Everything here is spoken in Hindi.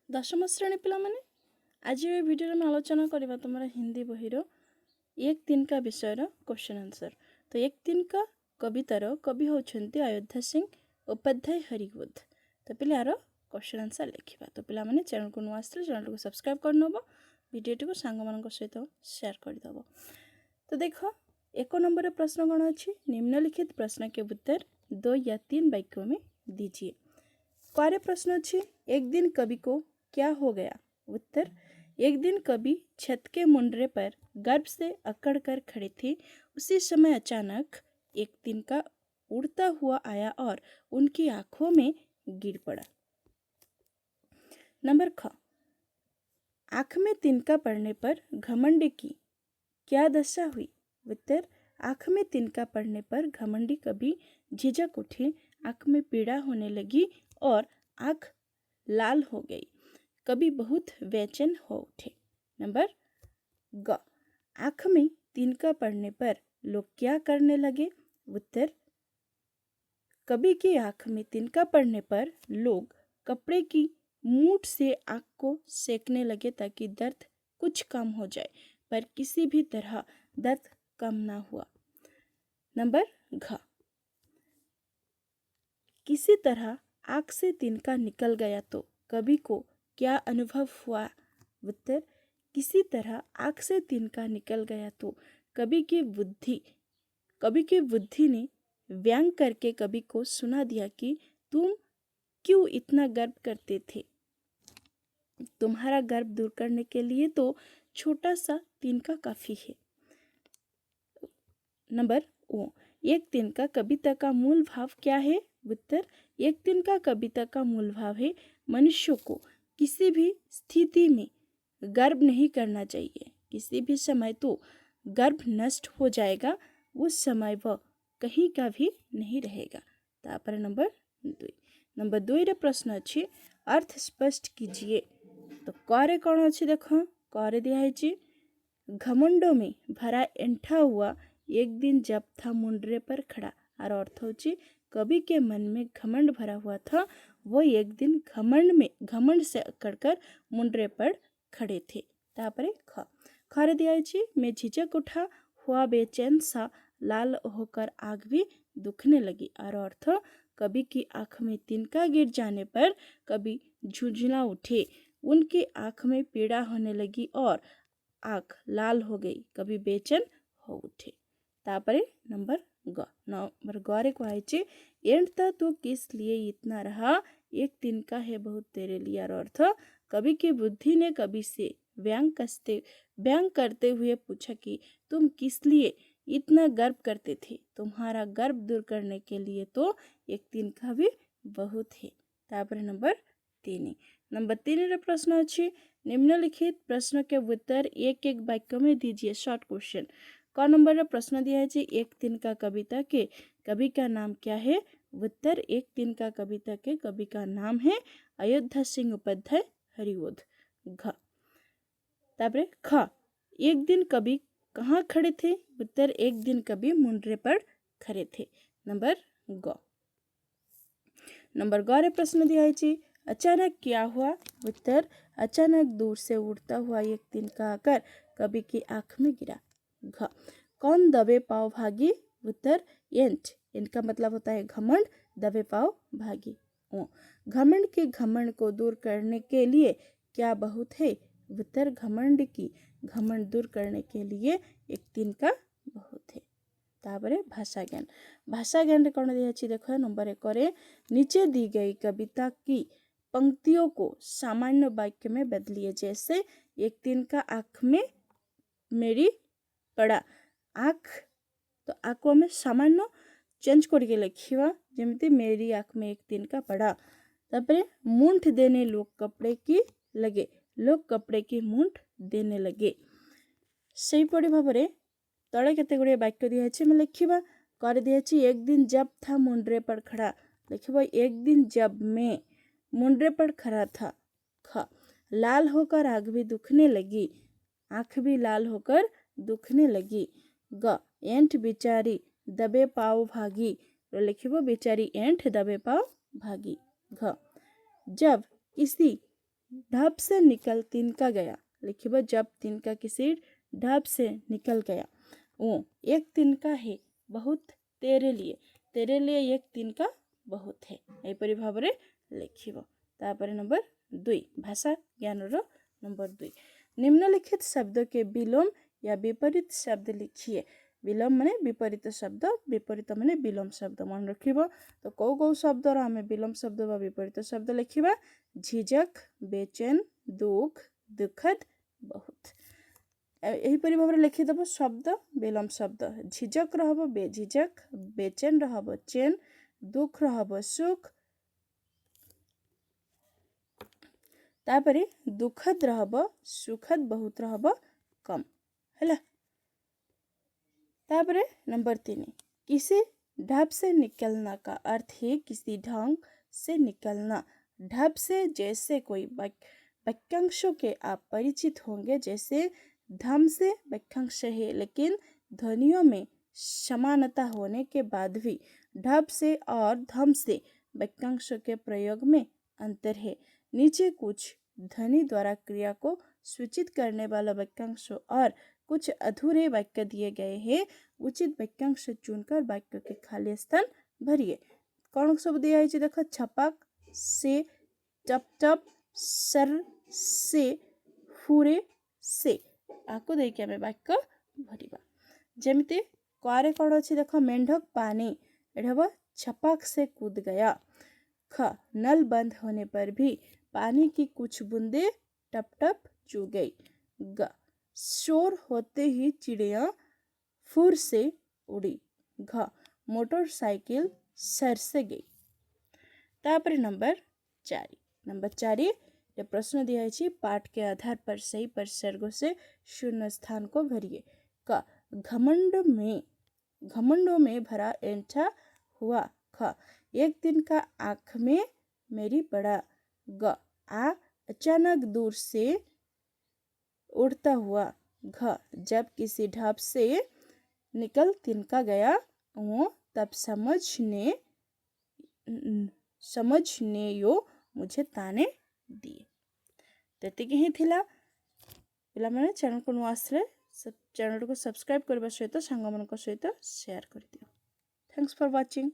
दशम श्रेणी पिला माने आज ये वीडियो में आलोचना करवा तुम हिंदी बहिर एक दिन का विषय क्वेश्चन आंसर। तो एक दिन का कवितार कवि होती अयोध्या सिंह उपाध्याय हरिगोद। तो पिले यार क्वेश्चन आंसर लिखा। तो पिला माने चैनल को नुआ आसले चैनल को सब्सक्राइब करनब, वीडियो को सांग मान सहित शेयर करदेव। तो देख एक नंबर प्रश्न कौन अच्छी, निम्नलिखित प्रश्न के उत्तर 2 या 3 वाक्यों में दीजिए। कार्य प्रश्न अच्छी, एक दिन कवि को क्या हो गया? उत्तर, एक दिन कवि छत के मुंडरे पर गर्भ से अकड़ कर खड़े थे। उसी समय अचानक एक तिनका उड़ता हुआ आया और उनकी आंखों में गिर पड़ा। नंबर ख, आंख में तिनका पड़ने पर घमंडी की क्या दशा हुई? उत्तर, आंख में तिनका पड़ने पर घमंडी कवि झिझक उठे, आंख में पीड़ा होने लगी और आंख लाल हो गई। कवि बहुत बेचैन हो उठे। नंबर ग, आंख में तिनका पड़ने पर लोग क्या करने लगे? उत्तर, कवि की आंख में तिनका पड़ने पर लोग कपड़े की मूठ से आंख को सेकने लगे ताकि दर्द कुछ कम हो जाए, पर किसी भी तरह दर्द कम ना हुआ। नंबर घ, किसी तरह आंख से तिनका निकल गया तो कवि को क्या अनुभव हुआ? उत्तर, किसी तरह आंख से तिनका निकल गया तो कवि की बुद्धि ने व्यंग करके कवि को सुना दिया कि तुम क्यों इतना गर्व करते थे? तुम्हारा गर्व दूर करने के लिए तो छोटा सा तिनका काफी है। नंबर ओ, एक तिनका कविता का मूल भाव क्या है? उत्तर, एक तिनका कविता का मूल भाव है मनुष्य को किसी भी स्थिति में गर्व नहीं करना चाहिए। किसी भी समय तो गर्व नष्ट हो जाएगा, उस समय वह कहीं का भी नहीं रहेगा। तापर नंबर 2 रे प्रश्न अच्छी, अर्थ स्पष्ट कीजिए। तो करे कौन अच्छी देख, करे दिखाई घमंडों में भरा एंठा हुआ एक दिन जब था मुंडरे पर खड़ा। और अर्थ होची कवि के मन में घमंड भरा हुआ था, वो एक दिन घमंड से अकड़कर मुंडरे पर खड़े थे। तापरे खरे दिया मैं झिझक उठा हुआ बेचैन सा लाल होकर आग भी दुखने लगी। और अर्थ, कवि की आंख में तिनका गिर जाने पर कवि झुंझुला उठे, उनकी आंख में पीड़ा होने लगी और आंख लाल हो गई, कवि बेचैन हो उठे। तापरे नंबर ग रे एंडता तो किस लिए इतना रहा, एक तिनका है बहुत तेरे लिए। और अर्थ, कवि की बुद्धि ने कवि से व्यंग करते हुए पूछा कि तुम किस लिए इतना गर्व करते थे? तुम्हारा गर्व दूर करने के लिए तो एक तिनका भी बहुत है। तापर नंबर 3 रे प्रश्न अच्छी, निम्नलिखित प्रश्न के उत्तर एक एक वाक्य में दीजिए। Short question. क नंबर प्रश्न दिया है एक दिन का कविता के कवि का नाम क्या है? उत्तर, एक दिन का कविता के कवि का नाम है अयोध्या सिंह उपाध्याय हरिगोद। घ, तापरे ख, एक दिन कवि कहाँ खड़े थे? उत्तर, एक दिन कवि मुंडरे पर खड़े थे। नंबर ग रे प्रश्न दिया है अचानक क्या हुआ? उत्तर, अचानक दूर से उड़ता हुआ एक तिनका आकर कवि की आंख में गिरा। घ, कौन दबे पाव भागी? उत्तर, एंट का मतलब होता है घमंड, दबे पाव भागी। ओ, घमंड के घमंड को दूर करने के लिए क्या बहुत है? उत्तर, घमंड दूर करने के लिए एक तिनका बहुत है। तापरे भाषा ज्ञान रे कौन दिया देखो नंबर 1 रे नीचे दी गई कविता की पंक्तियों को सामान्य वाक्य में बदलिए। जैसे एक तिनका आंख में मेरी पड़ा, आँख तो आँख में सामान्य चेंज करके लिखा जमती मेरी आँख में एक तिनका पड़ा। तापरे मुंठ देने लोग कपड़े की मुंठ देने लगे। सही पड़ी भाव तले केते गुड़े वाक्य दिखाई मैं लिखा कर दिखाई एक दिन जब था मुंडरे पर खड़ा, लिखा एक दिन जब मैं मुंडरे पर खड़ा था। ख, लाल होकर आग भी दुखने लगी, आँख भी लाल होकर दुखने लगी। ग, एंठ बेचारी दबे पाव भागी, लिखिबो बेचारी एंठ दबे पाव भागी। घ, जब किसी ढाप से निकल तिनका गया लिखिब जब तिनका किसी ढाप से निकल गया वो एक तिनका है बहुत तेरे लिए एक तिनका बहुत है एपरि भाବରେ लिखिब। तापर नंबर 2 भाषा ज्ञानर नंबर 2 निम्नलिखित शब्द के विलोम या विपरीत शब्द लिखिए। विलोम माने विपरीत शब्द विपरीत माने विलोम शब्द मन रखिब। तो कौ कौ शब्दर आम विलोम शब्द बा विपरीत शब्द लिखिबा झिझक बेचैन दुख दुखद बहुत एहीपरि भाव लिखिदेव शब्द विलोम शब्द झिझक रहब बेझिझक बेचैन रहब चैन दुख रहब सुख तापरे दुखद रहब सुखद बहुत रहब कम है। तापरे नंबर 3 किसी ढाप से निकलना का अर्थ है किसी ढंग से निकलना। ढाप से जैसे कोई वाक्यांशों के आप परिचित होंगे जैसे धम से वाक्यांश है लेकिन ध्वनियों में समानता होने के बाद भी ढाप से और धम से वाक्यांशों के प्रयोग में अंतर है। नीचे कुछ ध्वनि द्वारा क्रिया को सूचित करने वाला वाक्यांश और कुछ अधूरे वाक्य दिए गए हैं। उचित वाक्यांश चुनकर वाक्य के खाली स्थान भरिए। कौन सब दिया है देखो छपाक से टप टप सर से फुरे से आपको देखिए हमें वाक्य भरिबा जमिते क्वारे कौन अच्छी देखो मेंढक पानी एढ़ छपाक से कूद गया। ख नल बंद होने पर भी पानी की कुछ बूंदे टप टप चू गई। ग शोर होते ही चिड़िया फुर से उड़ी। घ मोटरसाइकिल सर से गई। तापर नंबर 4 ये प्रश्न दिया है पाठ के आधार पर सही परिसर्गों से शून्य स्थान को भरिए। क घमंडों में भरा ऐंठा हुआ। ख एक दिन का आँख में मेरी पड़ा। ग अचानक दूर से उड़ता हुआ। घ जब किसी ढाप से निकल तिनका गया वो तब समझने यो मुझे ताने दिए। तेतिकी ही थिला पिला माने चैनल को नुआ आसले चैनल को सब्सक्राइब करबा सहित सांग मानक सहित शेयर कर दियो। Thanks for watching.